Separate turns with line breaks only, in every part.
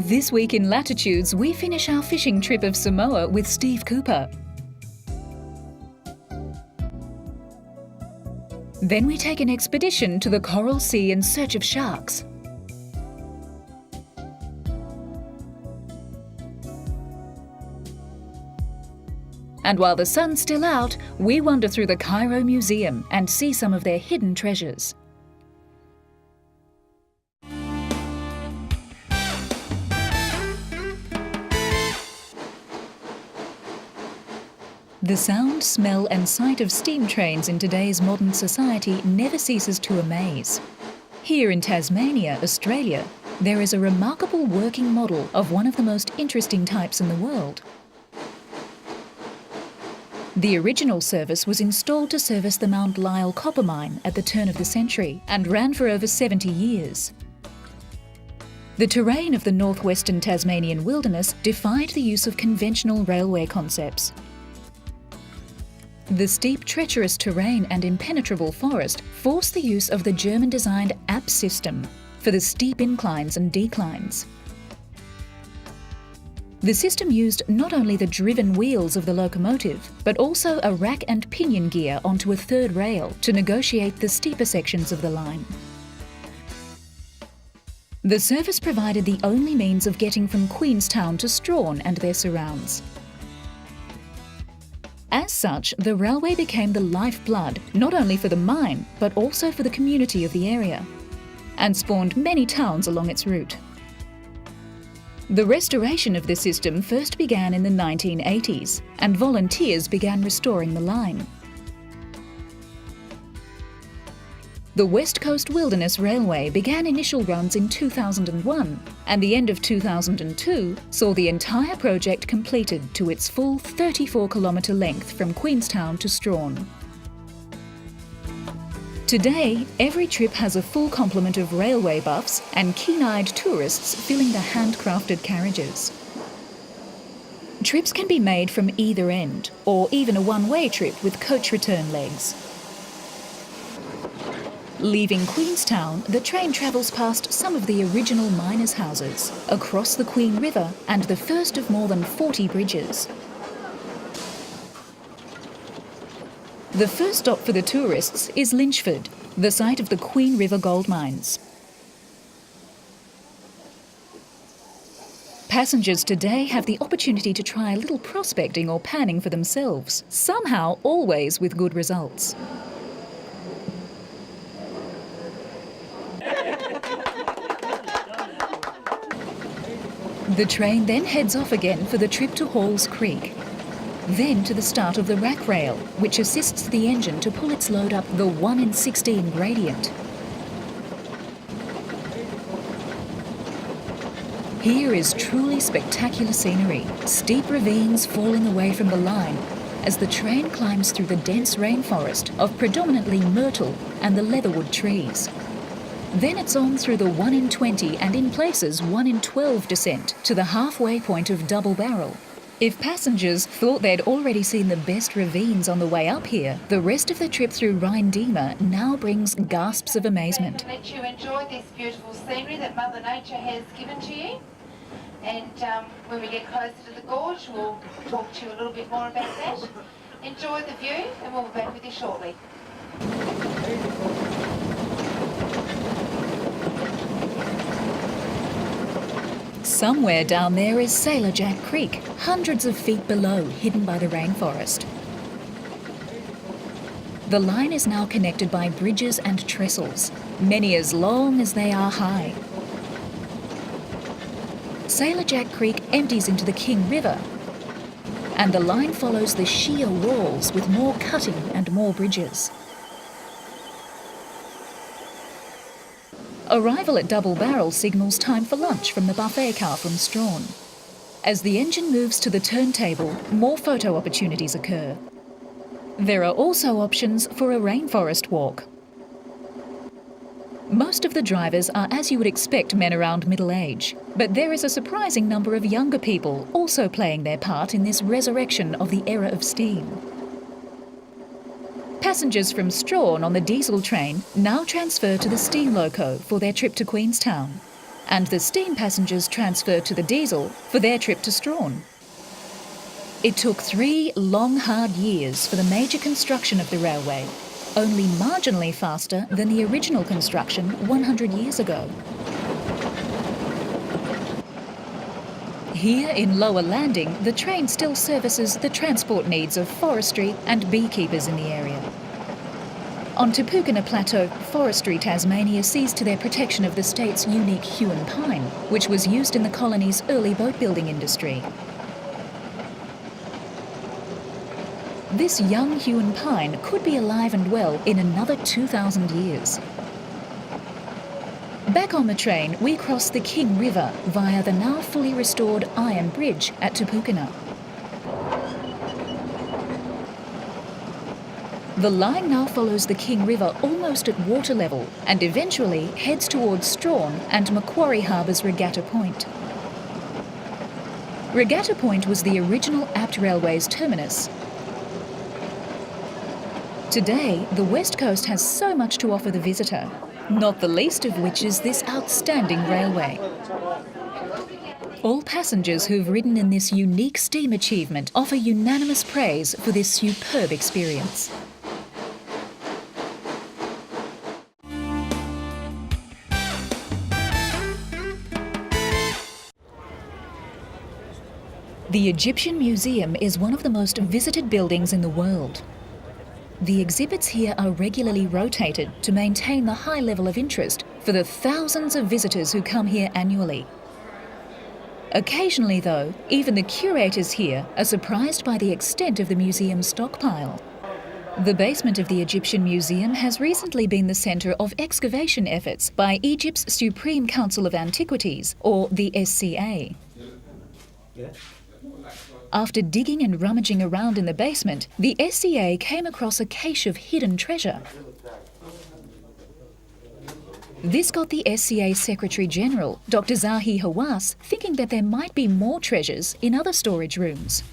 This week in Latitudes, we finish our fishing trip of Samoa with Steve Cooper. Then we take an expedition to the Coral Sea in search of sharks. And while the sun's still out, we wander through the Cairo Museum and see some of their hidden treasures. The sound, smell and sight of steam trains in today's modern society never ceases to amaze. Here in Tasmania, Australia, there is a remarkable working model of one of the most interesting types in the world. The original service was installed to service the Mount Lyell copper mine at the turn of the century and ran for over 70 years. The terrain of the northwestern Tasmanian wilderness defied the use of conventional railway concepts. The steep, treacherous terrain and impenetrable forest forced the use of the German-designed AP system for the steep inclines and declines. The system used not only the driven wheels of the locomotive, but also a rack and pinion gear onto a third rail to negotiate the steeper sections of the line. The service provided the only means of getting from Queenstown to Strahan and their surrounds. As such, the railway became the lifeblood not only for the mine, but also for the community of the area, and spawned many towns along its route. The restoration of the system first began in the 1980s, and volunteers began restoring the line. The West Coast Wilderness Railway began initial runs in 2001, and the end of 2002 saw the entire project completed to its full 34-kilometre length from Queenstown to Strahan. Today, every trip has a full complement of railway buffs and keen-eyed tourists filling the handcrafted carriages. Trips can be made from either end, or even a one-way trip with coach return legs. Leaving Queenstown, the train travels past some of the original miners' houses, across the Queen River and the first of more than 40 bridges. The first stop for the tourists is Lynchford, the site of the Queen River gold mines. Passengers today have the opportunity to try a little prospecting or panning for themselves, somehow always with good results. The train then heads off again for the trip to Halls Creek, then to the start of the rack rail, which assists the engine to pull its load up the 1 in 16 gradient. Here is truly spectacular scenery, steep ravines falling away from the line as the train climbs through the dense rainforest of predominantly myrtle and the leatherwood trees. Then it's on through the 1 in 20 and in places 1 in 12 descent to the halfway point of Double Barrel. If passengers thought they'd already seen the best ravines on the way up here, the rest of the trip through Rheindima now brings gasps of amazement.
Let you enjoy this beautiful scenery that Mother Nature has given to you. And when we get closer to the gorge, we'll talk to you a little bit more about that. Enjoy the view and we'll be back with you shortly.
Somewhere down there is Sailor Jack Creek, hundreds of feet below, hidden by the rainforest. The line is now connected by bridges and trestles, many as long as they are high. Sailor Jack Creek empties into the King River, and the line follows the sheer walls with more cutting and more bridges. Arrival at Double Barrel signals time for lunch from the buffet car from Strahan. As the engine moves to the turntable, more photo opportunities occur. There are also options for a rainforest walk. Most of the drivers are, as you would expect, men around middle age, but there is a surprising number of younger people also playing their part in this resurrection of the era of steam. Passengers from Strahan on the diesel train now transfer to the steam loco for their trip to Queenstown. and the steam passengers transferred to the diesel for their trip to Strahan. It took 3 long, hard years for the major construction of the railway, only marginally faster than the original construction 100 years ago. Here in Lower Landing, the train still services the transport needs of forestry and beekeepers in the area. On Tupukina Plateau, Forestry Tasmania sees to their protection of the state's unique hewn pine, which was used in the colony's early boat building industry. This young hewn pine could be alive and well in another 2,000 years. Back on the train, we cross the King River via the now fully restored Iron Bridge at Tupukina. The line now follows the King River almost at water level and eventually heads towards Strahan and Macquarie Harbour's Regatta Point. Regatta Point was the original Apt Railway's terminus. Today, the West Coast has so much to offer the visitor, not the least of which is this outstanding railway. All passengers who've ridden in this unique steam achievement offer unanimous praise for this superb experience. The Egyptian Museum is one of the most visited buildings in the world. The exhibits here are regularly rotated to maintain the high level of interest for the thousands of visitors who come here annually. Occasionally, though, even the curators here are surprised by the extent of the museum's stockpile. The basement of the Egyptian Museum has recently been the centre of excavation efforts by Egypt's Supreme Council of Antiquities, or the SCA. After digging and rummaging around in the basement, the SCA came across a cache of hidden treasure. This got the SCA Secretary-General, Dr. Zahi Hawass, thinking that there might be more treasures in other storage rooms.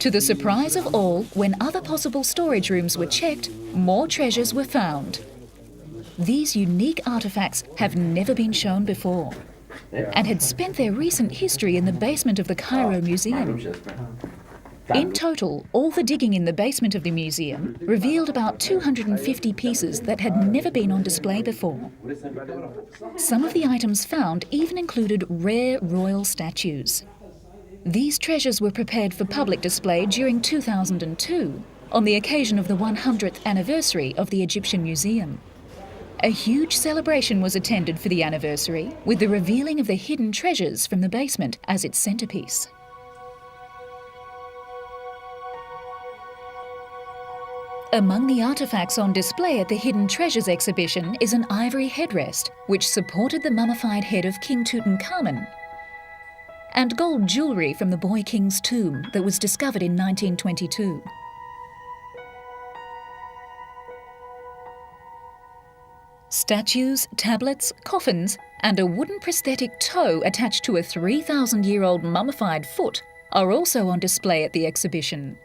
To the surprise of all, when other possible storage rooms were checked, more treasures were found. These unique artefacts have never been shown before, and had spent their recent history in the basement of the Cairo Museum. In total, all the digging in the basement of the museum revealed about 250 pieces that had never been on display before. Some of the items found even included rare royal statues. These treasures were prepared for public display during 2002, on the occasion of the 100th anniversary of the Egyptian Museum. A huge celebration was attended for the anniversary, with the revealing of the hidden treasures from the basement as its centrepiece. Among the artefacts on display at the Hidden Treasures exhibition is an ivory headrest, which supported the mummified head of King Tutankhamun, and gold jewellery from the boy king's tomb that was discovered in 1922. Statues, tablets, coffins, and a wooden prosthetic toe attached to a 3,000-year-old mummified foot are also on display at the exhibition.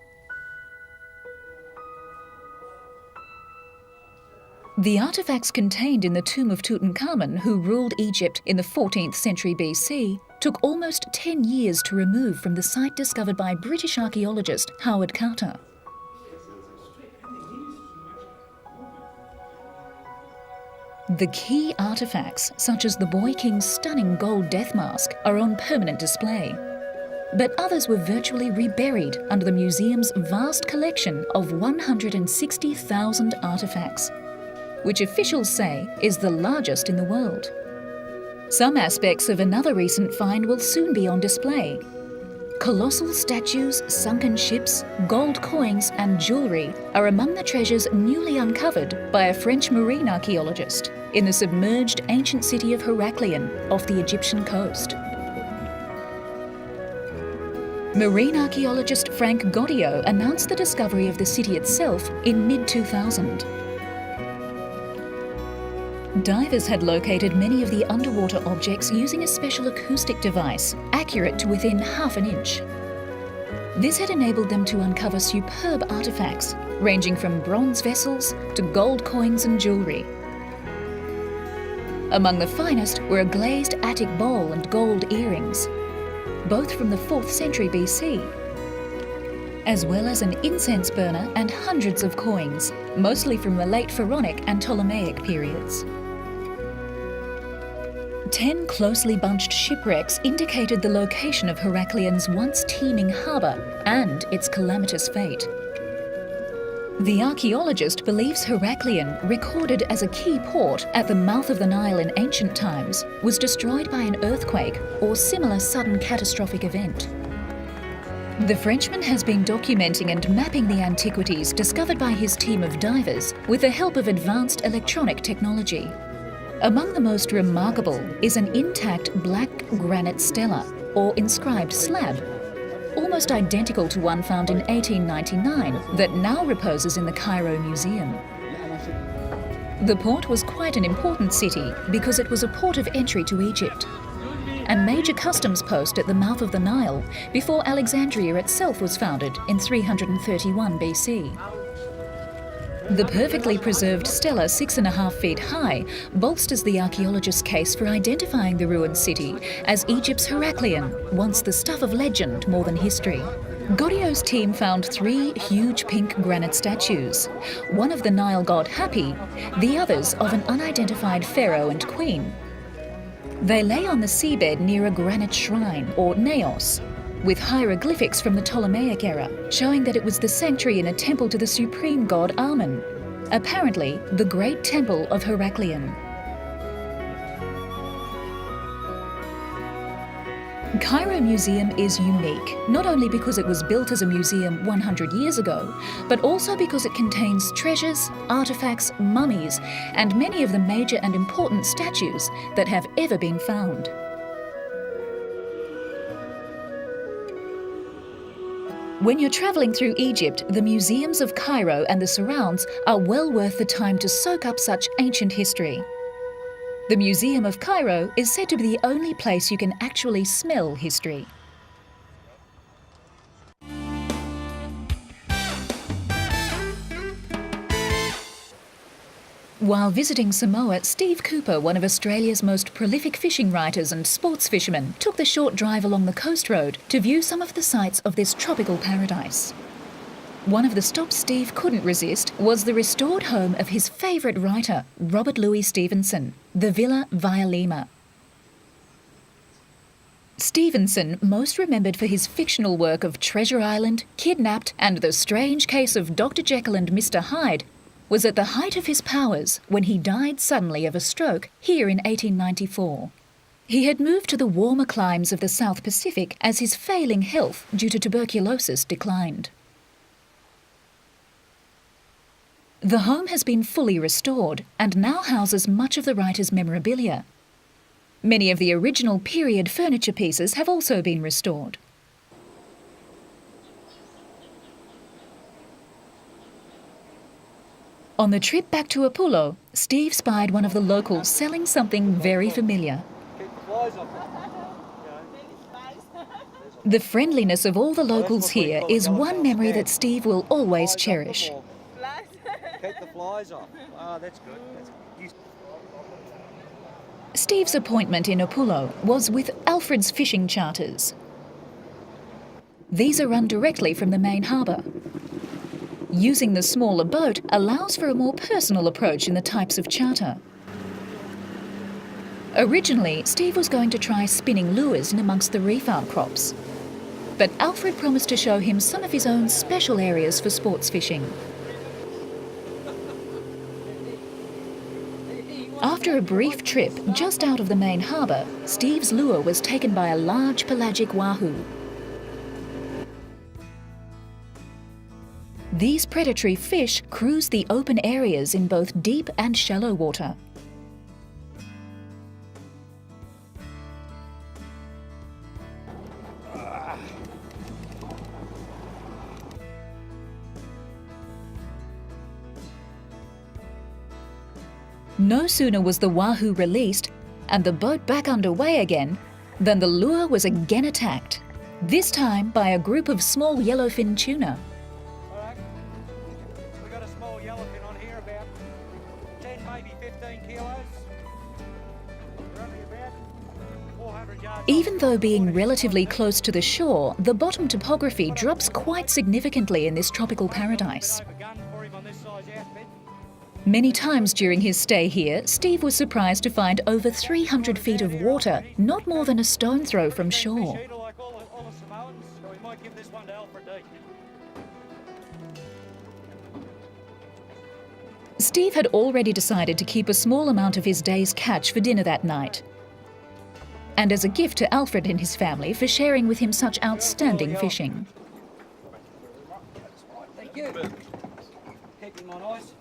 The artefacts contained in the tomb of Tutankhamun, who ruled Egypt in the 14th century BC, took almost 10 years to remove from the site discovered by British archaeologist Howard Carter. The key artefacts, such as the boy king's stunning gold death mask, are on permanent display. But others were virtually reburied under the museum's vast collection of 160,000 artefacts, which officials say is the largest in the world. Some aspects of another recent find will soon be on display. Colossal statues, sunken ships, gold coins and jewellery are among the treasures newly uncovered by a French marine archaeologist in the submerged ancient city of Heraklion off the Egyptian coast. Marine archaeologist Frank Goddio announced the discovery of the city itself in mid-2000. Divers had located many of the underwater objects using a special acoustic device, accurate to within half an inch. This had enabled them to uncover superb artefacts, ranging from bronze vessels to gold coins and jewellery. Among the finest were a glazed Attic bowl and gold earrings, both from the 4th century BC, as well as an incense burner and hundreds of coins, mostly from the late Pharaonic and Ptolemaic periods. 10 closely bunched shipwrecks indicated the location of Heracleon's once teeming harbour and its calamitous fate. The archaeologist believes Heracleon, recorded as a key port at the mouth of the Nile in ancient times, was destroyed by an earthquake or similar sudden catastrophic event. The Frenchman has been documenting and mapping the Antiquities discovered by his team of divers with the help of advanced electronic technology. Among the most remarkable is an intact black granite stela, or inscribed slab, almost identical to one found in 1899 that now reposes in the Cairo Museum. The port was quite an important city because it was a port of entry to Egypt and major customs post at the mouth of the Nile before Alexandria itself was founded in 331 BC. The perfectly preserved stela, 6.5 feet high, bolsters the archaeologist's case for identifying the ruined city as Egypt's Heracleon, once the stuff of legend more than history. Godio's team found 3 huge pink granite statues, one of the Nile god Hapi, the others of an unidentified pharaoh and queen. They lay on the seabed near a granite shrine, or naos, with hieroglyphics from the Ptolemaic era, showing that it was the sanctuary in a temple to the supreme god Amun, apparently the great temple of Heracleon. Cairo Museum is unique, not only because it was built as a museum 100 years ago, but also because it contains treasures, artifacts, mummies, and many of the major and important statues that have ever been found. When you're travelling through Egypt, the museums of Cairo and the surrounds are well worth the time to soak up such ancient history. The Museum of Cairo is said to be the only place you can actually smell history. While visiting Samoa, Steve Cooper, one of Australia's most prolific fishing writers and sports fishermen, took the short drive along the coast road to view some of the sights of this tropical paradise. One of the stops Steve couldn't resist was the restored home of his favourite writer, Robert Louis Stevenson, the Villa Vialima. Stevenson, most remembered for his fictional work of Treasure Island, Kidnapped, and The Strange Case of Dr. Jekyll and Mr. Hyde, was at the height of his powers when he died suddenly of a stroke here in 1894. He had moved to the warmer climes of the South Pacific as his failing health due to tuberculosis declined. The home has been fully restored and now houses much of the writer's memorabilia. Many of the original period furniture pieces have also been restored. On the trip back to Apullo, Steve spied one of the locals selling something very familiar. The friendliness of all the locals here is one memory that Steve will always cherish.
Keep the flies off. Oh, that's good.
Steve's appointment in Apullo was with Alfred's Fishing Charters. These are run directly from the main harbour. Using the smaller boat allows for a more personal approach in the types of charter. Originally, Steve was going to try spinning lures in amongst the reef outcrops, but Alfred promised to show him some of his own special areas for sports fishing. After a brief trip just out of the main harbour, Steve's lure was taken by a large pelagic wahoo. These predatory fish cruise the open areas in both deep and shallow water. No sooner was the wahoo released and the boat back underway again than the lure was again attacked, this time by a group of small yellowfin tuna. Even though being relatively close to the shore, the bottom topography drops quite significantly in this tropical paradise. Many times during his stay here, Steve was surprised to find over 300 feet of water, not more than a stone throw from shore. Steve had already decided to keep a small amount of his day's catch for dinner that night, and as a gift to Alfred and his family for sharing with him such outstanding fishing.
Thank you. Keeping on ice.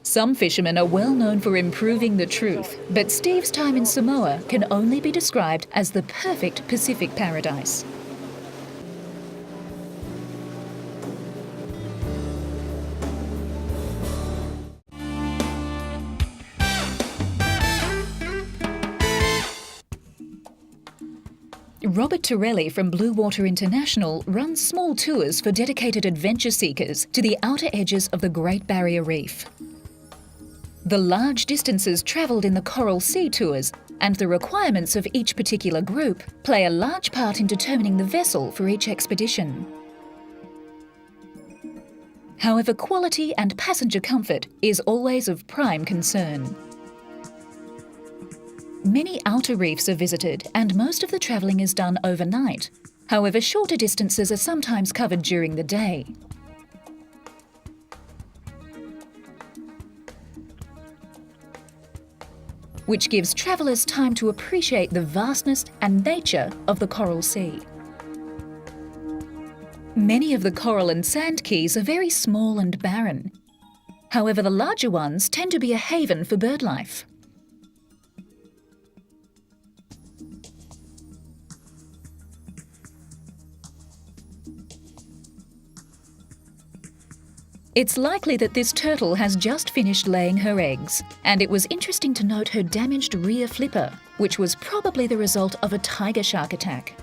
Some fishermen are well known for improving the truth, but Steve's time in Samoa can only be described as the perfect Pacific paradise. Robert Torelli from Blue Water International runs small tours for dedicated adventure seekers to the outer edges of the Great Barrier Reef. The large distances travelled in the Coral Sea tours and the requirements of each particular group play a large part in determining the vessel for each expedition. However, quality and passenger comfort is always of prime concern. Many outer reefs are visited and most of the travelling is done overnight. However, shorter distances are sometimes covered during the day. Which gives travellers time to appreciate the vastness and nature of the Coral Sea. Many of the coral and sand keys are very small and barren. However, the larger ones tend to be a haven for birdlife. It's likely that this turtle has just finished laying her eggs, and it was interesting to note her damaged rear flipper, which was probably the result of a tiger shark attack.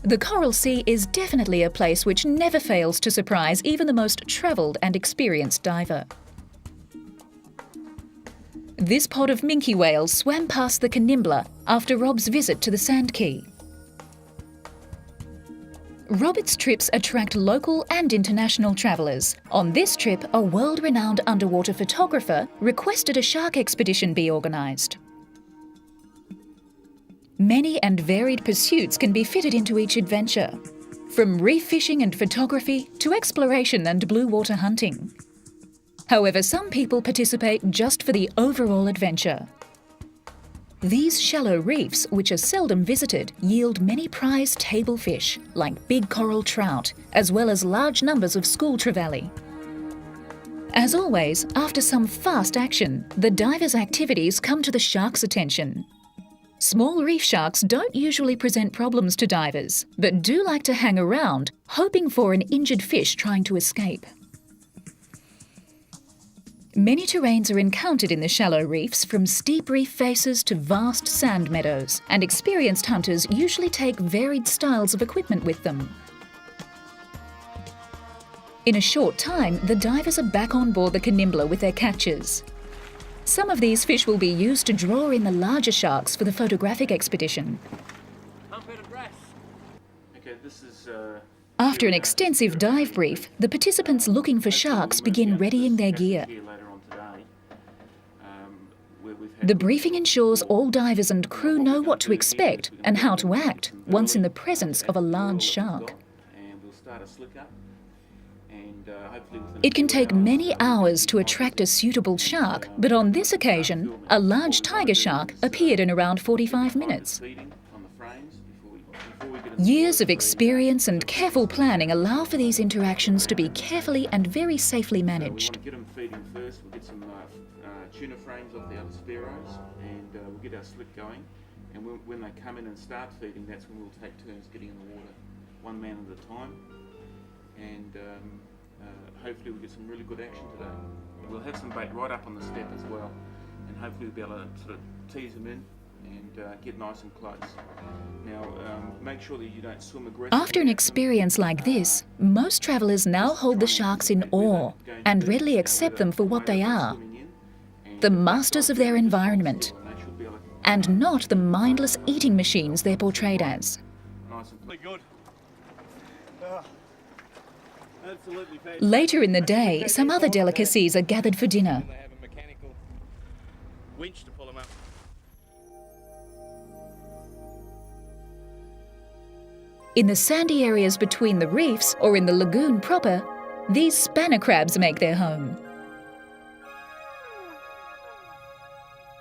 The Coral Sea is definitely a place which never fails to surprise even the most travelled and experienced diver. This pod of minke whales swam past the Canimbla after Rob's visit to the Sand Key. Robert's trips attract local and international travellers. On this trip, a world-renowned underwater photographer requested a shark expedition be organised. Many and varied pursuits can be fitted into each adventure, from reef fishing and photography to exploration and blue water hunting. However, some people participate just for the overall adventure. These shallow reefs, which are seldom visited, yield many prized table fish, like big coral trout, as well as large numbers of school trevally. As always, after some fast action, the divers' activities come to the sharks' attention. Small reef sharks don't usually present problems to divers, but do like to hang around, hoping for an injured fish trying to escape. Many terrains are encountered in the shallow reefs, from steep reef faces to vast sand meadows, and experienced hunters usually take varied styles of equipment with them. In a short time, the divers are back on board the Canimbla with their catches. Some of these fish will be used to draw in the larger sharks for the photographic expedition. After an extensive dive brief, the participants looking for sharks begin readying their gear. The briefing ensures all divers and crew know what to expect and how to act once in the presence of a large shark. It can take many hours to attract a suitable shark, but on this occasion, a large tiger shark appeared in around 45 minutes. Years of experience and careful planning allow for these interactions to be carefully and very safely managed.
We'll get them feeding first. We'll get some tuna frames off the other spearos, and we'll get our slick going. And when they come in and start feeding, that's when we'll take turns getting in the water, one man at a time. And hopefully we'll get some really good action today. We'll have some bait right up on the step as well, and hopefully we'll be able to sort of tease them in and get nice and close. Now, make sure that you don't swim aggressively.
After an experience like this, most travellers now hold the sharks in awe and readily accept them for what they are. the masters of their environment,
And they should be able to
and not the mindless eating machines they're portrayed as.
nice and
Really good. Absolutely fantastic.
Later in the day, some other delicacies are gathered for dinner.
They have a mechanical winch to pull them up.
In the sandy areas between the reefs or in the lagoon proper, these spanner crabs make their home.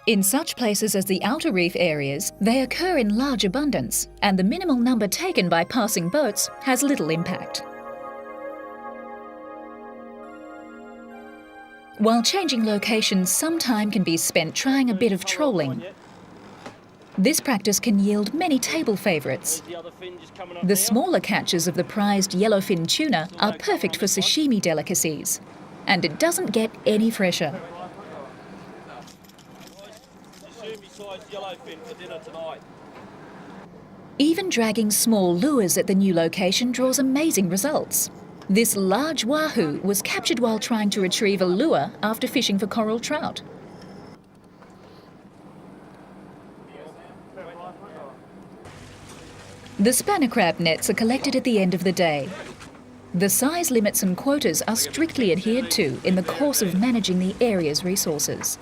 In such places as the outer reef areas, they occur in large abundance, and the minimal number taken by passing boats has little impact. While changing locations, some time can be spent trying a bit of trolling. This practice can yield many table favourites.
The other fin just coming up
The smaller catches of the prized yellowfin tuna are perfect for sashimi delicacies, and it doesn't get any fresher.
Sashimi-sized yellowfin for dinner tonight.
Even dragging small lures at the new location draws amazing results. This large wahoo was captured while trying to retrieve a lure after fishing for coral trout. The spanner crab nets are collected at the end of the day. The size limits and quotas are strictly adhered to in the course of managing the area's resources.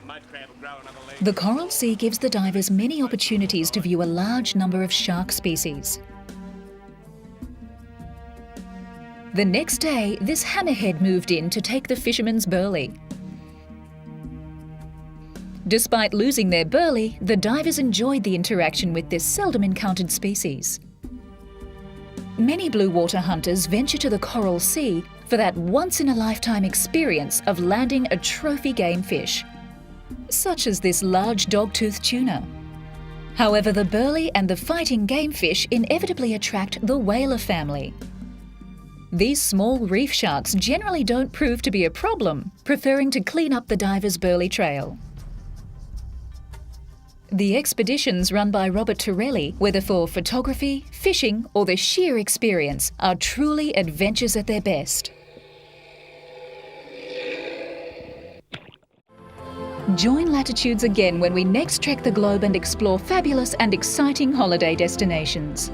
Mud crab will grow another leg.
The Coral Sea gives the divers many opportunities to view a large number of shark species. The next day, this hammerhead moved in to take the fisherman's burley. Despite losing their burley, the divers enjoyed the interaction with this seldom encountered species. Many blue water hunters venture to the Coral Sea for that once-in-a-lifetime experience of landing a trophy game fish, such as this large dog-toothed tuna. However, the burley and the fighting game fish inevitably attract the whaler family. These small reef sharks generally don't prove to be a problem, preferring to clean up the diver's burley trail. The expeditions run by Robert Torelli, whether for photography, fishing, or the sheer experience, are truly adventures at their best. Join Latitudes again when we next trek the globe and explore fabulous and exciting holiday destinations.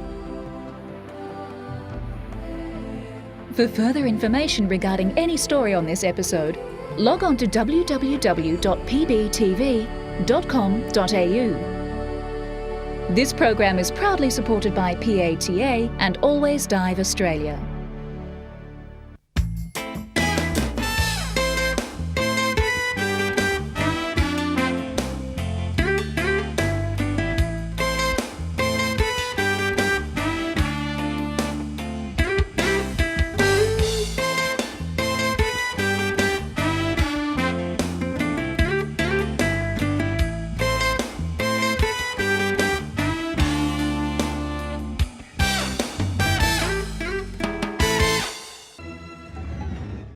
For further information regarding any story on this episode, log on to www.pbtv.com.au. This program is proudly supported by PATA and Always Dive Australia.